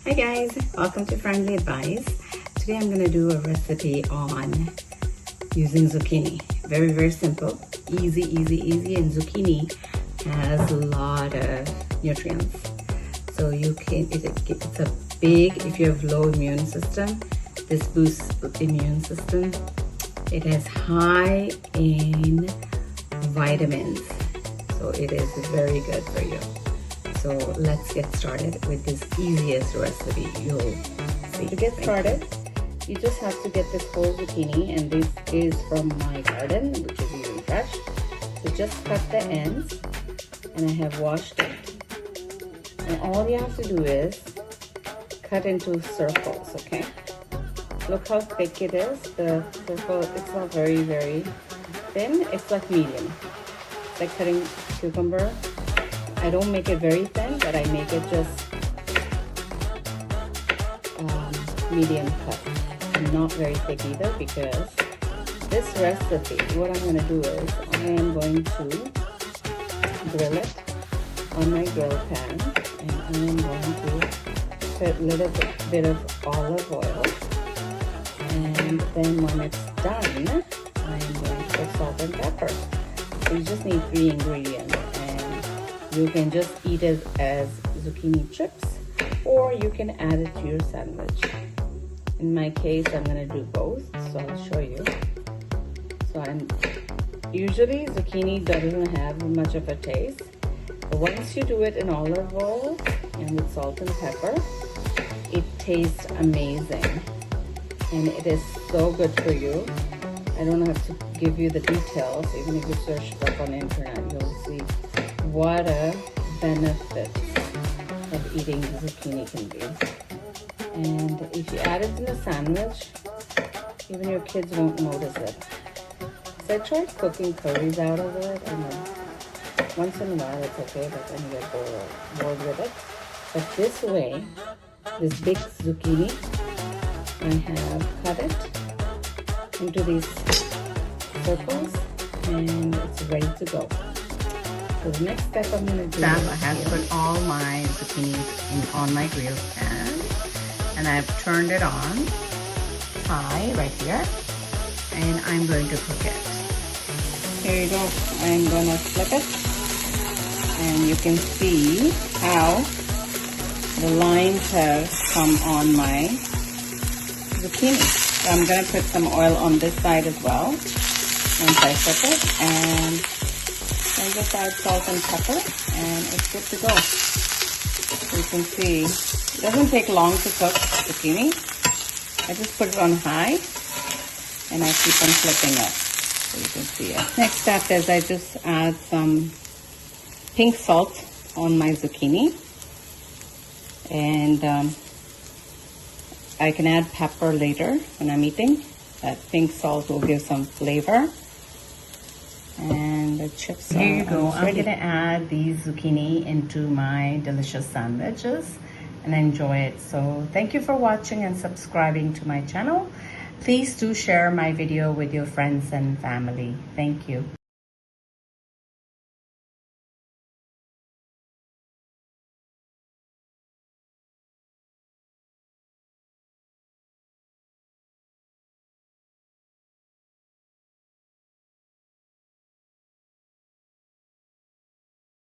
Hi guys, welcome to Friendly Advice. Today I'm going to do a recipe on using zucchini. Very simple, easy, and zucchini has a lot of nutrients. So you can, it's a big, if you have low immune system, this boosts immune system. It has high in vitamins, so it is very good for you. So let's get started with this easiest recipe you'll see. To get started, you just have to get this whole zucchini, and this is from my garden, which is even fresh. So just cut the ends, and I have washed it. And all you have to do is cut into circles, okay? Look how thick it is. The circle, it's not very thin. It's like medium. It's like cutting cucumber. I don't make it very thin, but I make it just medium cut. And not very thick either, because this recipe, what I'm going to do is I am going to grill it on my grill pan, and I am going to put a little bit of olive oil, and then when it's done, I am going to put salt and pepper. So you just need 3 ingredients, and you can just eat it as zucchini chips, or you can add it to your sandwich. In my case, I'm going to do both, so I'll show you. So usually zucchini doesn't have much of a taste, but once you do it in olive oil and with salt and pepper, it tastes amazing, and it is so good for you. I don't have to give you the details. Even if you search it up on the internet, you'll see what a benefit of eating zucchini can be. And if you add it in a sandwich, even your kids won't notice it. So I tried cooking curries out of it, and once in a while it's okay, but then you get bored with it. But this way, this big zucchini, I have cut it into these circles, and it's ready to go. So the next step I'm going to do is I have put all my zucchini on my grill pan, and I've turned it on high right here, and I'm going to cook it. Here you go. I'm going to flip it, and you can see how the lines have come on my zucchini. So I'm going to put some oil on this side as well once I flip it, and then just add salt and pepper, and it's good to go. So you can see it doesn't take long to cook zucchini. I just put it on high, and I keep on flipping it so you can see it. Next step is I just add some pink salt on my zucchini, and I can add pepper later when I'm eating. That pink salt will give some flavor. And the chips are ready. Here you go. I'm going to add these zucchini into my delicious sandwiches and enjoy it. So thank you for watching and subscribing to my channel. Please do share my video with your friends and family. Thank you.